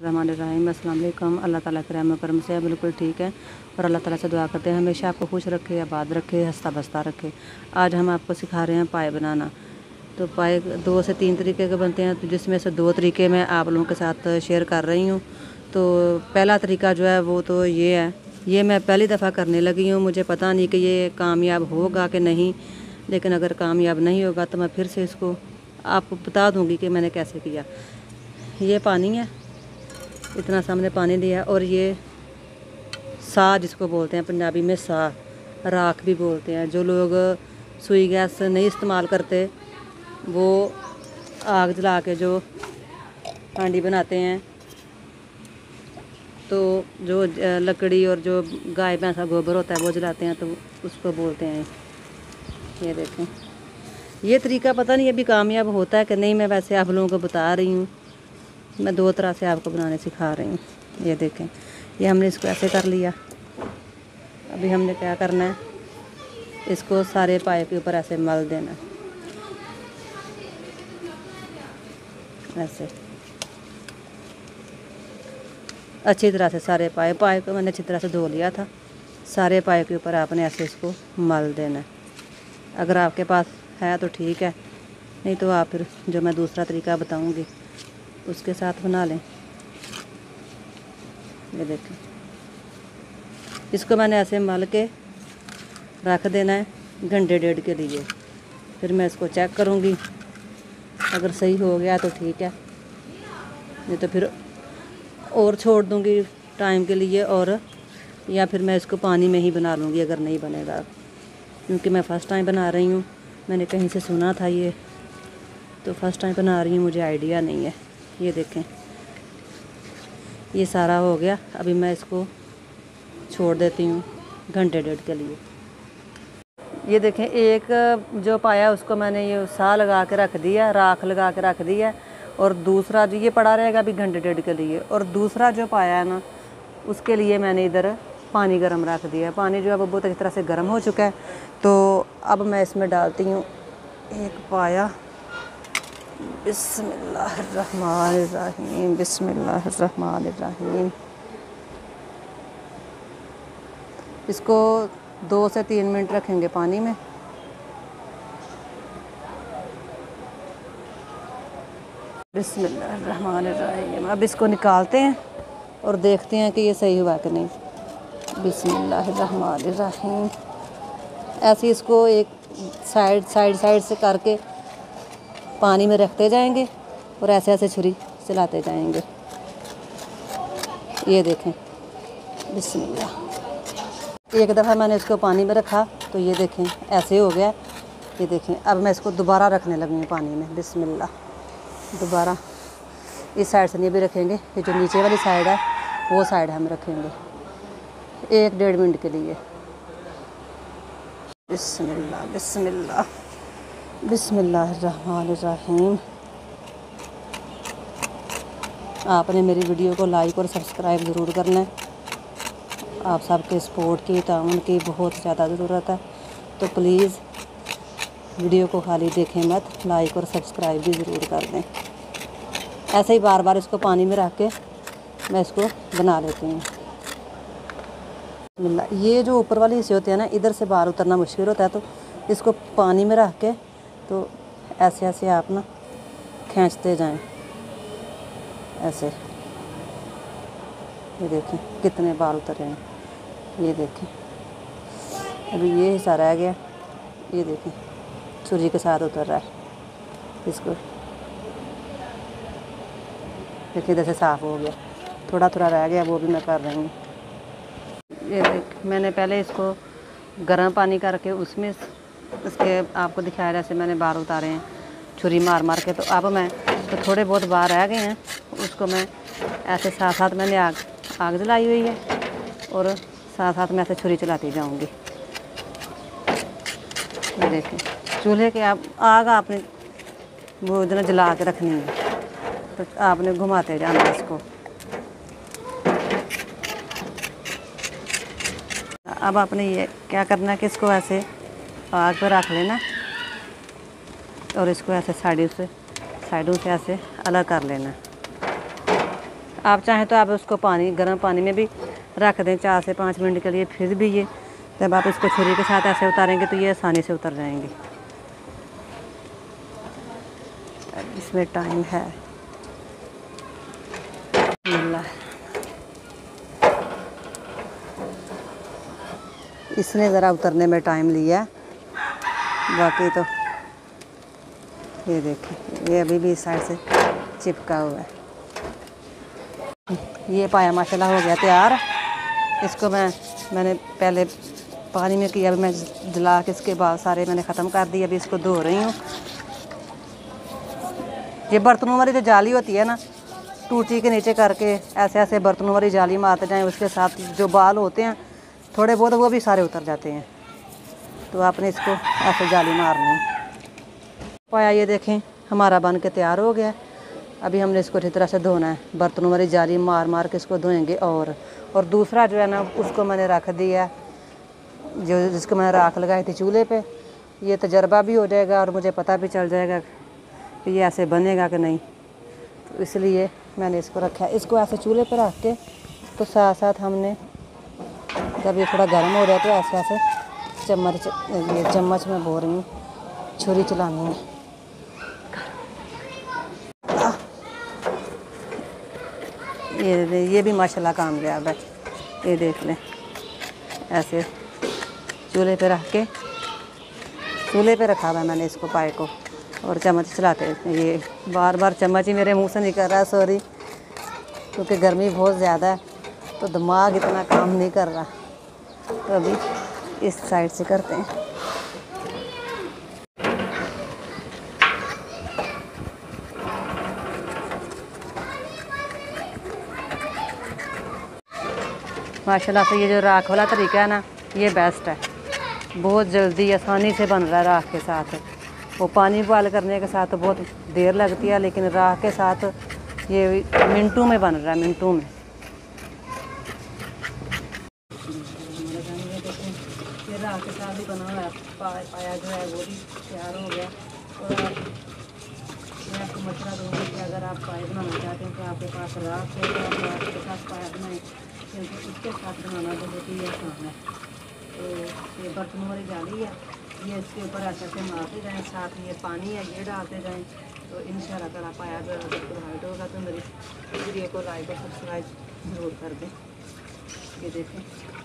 रहमानिर्रहीम। अस्सलाम वालेकुम। अल्लाह ताला के रहम करम से बिल्कुल ठीक है और अल्लाह ताला से दुआ करते हैं हमेशा आपको खुश रखे, आबाद रखे, हंसता बसता रखे। आज हम आपको सिखा रहे हैं पाए बनाना। तो पाए 2 से 3 तरीके के बनते हैं, तो जिसमें से 2 तरीके मैं आप लोगों के साथ शेयर कर रही हूँ। तो पहला तरीका जो है वो तो ये है, ये मैं पहली दफ़ा करने लगी हूँ, मुझे पता नहीं कि ये कामयाब होगा कि नहीं, लेकिन अगर कामयाब नहीं होगा तो मैं फिर से इसको आपको बता दूँगी कि मैंने कैसे किया। ये पानी है, इतना सामने पानी लिया और ये सा जिसको बोलते हैं पंजाबी में सा, राख भी बोलते हैं। जो लोग सुई गैस नहीं इस्तेमाल करते वो आग जला के जो हांडी बनाते हैं, तो जो लकड़ी और जो गाय भैंस का गोबर होता है वो जलाते हैं, तो उसको बोलते हैं। ये देखें, ये तरीका पता नहीं अभी कामयाब होता है कि नहीं, मैं वैसे आप लोगों को बता रही हूँ। मैं 2 तरह से आपको बनाने सिखा रही हूँ। ये देखें, ये हमने इसको ऐसे कर लिया। अभी हमने क्या करना है, इसको सारे पाए के ऊपर ऐसे मल देना, ऐसे अच्छी तरह से सारे पाए को मैंने अच्छी तरह से धो लिया था। सारे पाए के ऊपर आपने ऐसे इसको मल देना है। अगर आपके पास है तो ठीक है, नहीं तो आप फिर जो मैं दूसरा तरीका बताऊंगी उसके साथ बना लें। ये देखें, इसको मैंने ऐसे मल के रख देना है घंटे 1.5 के लिए। फिर मैं इसको चेक करूंगी, अगर सही हो गया तो ठीक है, नहीं तो फिर और छोड़ दूंगी टाइम के लिए, और या फिर मैं इसको पानी में ही बना लूँगी अगर नहीं बनेगा, क्योंकि मैं फ़र्स्ट टाइम बना रही हूँ। मैंने कहीं से सुना था ये, तो फर्स्ट टाइम बना रही हूँ, मुझे आइडिया नहीं है। ये देखें, ये सारा हो गया। अभी मैं इसको छोड़ देती हूँ घंटे 1.5 के लिए। ये देखें, एक जो पाया उसको मैंने ये सा लगा के रख दिया, राख लगा के रख दिया, और दूसरा जो ये पड़ा रहेगा अभी घंटे 1.5 के लिए। और दूसरा जो पाया है ना, उसके लिए मैंने इधर पानी गर्म रख दिया। पानी जो है वो बहुत अच्छी तरह से गर्म हो चुका है। तो अब मैं इसमें डालती हूँ एक पाया। बिस्मिल्लाहिर्रहमानिर्रहीम, बिस्मिल्लाहिर्रहमानिर्रहीम। इसको 2 से 3 मिनट रखेंगे पानी में। बिस्मिल्लाहिर्रहमानिर्रहीम। अब इसको निकालते हैं और देखते हैं कि ये सही हुआ कि नहीं। बिस्मिल्लाहिर्रहमानिर्रहीम। ऐसे इसको एक साइड से करके पानी में रखते जाएंगे और ऐसे ऐसे छुरी चलाते जाएंगे। ये देखें, बिस्मिल्लाह। एक दफ़ा मैंने इसको पानी में रखा तो ये देखें ऐसे हो गया। ये देखें, अब मैं इसको दोबारा रखने लगी हूँ पानी में। बिस्मिल्लाह। दोबारा इस साइड से नहीं भी रखेंगे, ये जो नीचे वाली साइड है वो साइड हम रखेंगे 1-1.5 मिनट के लिए। बिस्मिल्लाह, बिस्मिल्लाह, बिस्मिल्लाहिर्रहमानिर्रहीम। आपने मेरी वीडियो को लाइक और सब्सक्राइब ज़रूर करना है। आप सबके सपोर्ट की, ताउन की बहुत ज़्यादा ज़रूरत है। तो प्लीज़ वीडियो को खाली देखें मत, लाइक और सब्सक्राइब भी ज़रूर कर दें। ऐसे ही बार बार इसको पानी में रख के मैं इसको बना लेती हूँ। ये जो ऊपर वाले हिस्से होते हैं ना, इधर से बाहर उतरना मुश्किल होता है, तो इसको पानी में रख के तो ऐसे ऐसे आप ना खींचते जाएं ऐसे। ये देखें कितने बाल उतरे हैं। ये देखें, अभी ये हिस्सा रह गया। ये देखें छुरी के साथ उतर रहा है। इसको देखिए, इधर से साफ़ हो गया, थोड़ा थोड़ा रह गया, वो भी मैं कर रही हूँ। ये देख, मैंने पहले इसको गर्म पानी करके उसमें इसके आपको दिखाया, जैसे मैंने बाल उतारे हैं छुरी मार मार के। तो अब मैं तो थोड़े बहुत बाल रह गए हैं, उसको मैं ऐसे साथ साथ मैंने आग जलाई हुई है और साथ साथ मैं ऐसे छुरी चलाती जाऊंगी। तो देखें, चूल्हे के आग आपने वो इधर जला के रखनी है, तो आपने घुमाते जाना इसको। अब आपने ये क्या करना है कि इसको ऐसे आग पर रख लेना और इसको ऐसे साइडों से ऐसे अलग कर लेना। आप चाहें तो आप उसको गर्म पानी में भी रख दें 4 से 5 मिनट के लिए, फिर भी ये जब आप इसको छुरी के साथ ऐसे उतारेंगे तो ये आसानी से उतर जाएंगे। इसमें टाइम है इसने ज़रा उतरने में टाइम लिया, बाकी तो ये देखिए ये अभी भी इस साइड से चिपका हुआ है। ये पाया माशाल्लाह हो गया तैयार। इसको मैंने पहले पानी में किया, अभी मैं जला के इसके बाद सारे मैंने ख़त्म कर दिए। अभी इसको धो रही हूँ। ये बर्तनों वाली जो जाली होती है ना, टूटी के नीचे करके ऐसे ऐसे बर्तनों वाली जाली मारते जाएँ, उसके साथ जो बाल होते हैं थोड़े बहुत वो भी सारे उतर जाते हैं। तो आपने इसको ऐसे जाली मारनी है। पाया ये देखें हमारा बन के तैयार हो गया। अभी हमने इसको अच्छी तरह से धोना है, बर्तनों वाली जाली मार मार के इसको धोएंगे। और दूसरा जो है ना उसको मैंने रख दिया, जिसको मैंने राख लगाई थी चूल्हे पे। ये तजर्बा भी हो जाएगा और मुझे पता भी चल जाएगा कि ये ऐसे बनेगा कि नहीं, तो इसलिए मैंने इसको रखा है। इसको ऐसे चूल्हे पर रख के तो साथ साथ हमने जब ये थोड़ा गर्म हो रहा है तो ऐसे ऐसे चम्मच में बो रही हूँ, छुरी चलानी है। ये भी माशाल्लाह कामयाब है। ये देख लें, ऐसे चूल्हे पे रख के चूल्हे पे रखा हुआ है मैंने इसको पाए को, और चम्मच चलाते ये बार बार चम्मच ही मेरे मुंह से निकल रहा है, सॉरी, क्योंकि गर्मी बहुत ज़्यादा है तो दिमाग इतना काम नहीं कर रहा। तो अभी इस साइड से करते हैं। माशाल्लाह से ये जो राख वाला तरीका है ना, ये बेस्ट है। बहुत जल्दी आसानी से बन रहा है राख के साथ। वो पानी बॉयल करने के साथ तो बहुत देर लगती है, लेकिन राख के साथ ये मिनटों में बन रहा है, मिनटों में। ये राख के साथ भी बना हुआ है। पाया जो है वो भी तैयार हो गया। और मैं आपको मशवरा दूँगी कि अगर आप पाया बनाना चाहते हैं तो आपके पास राख है तो आप राख के साथ पाया बनाएं, क्योंकि उसके साथ बनाना बहुत ही आसान है। तो ये बर्तनों वाली जाली है, ये इसके ऊपर ऐसे ऐसे मारते जाएँ, साथ में ये पानी है ये डालते जाएँ। तो इंशाल्लाह ताला पाया अगर प्रोवाइड होगा तो मेरी वीडियो को लाइक और सब्सक्राइब ज़रूर कर दें। ये देखें।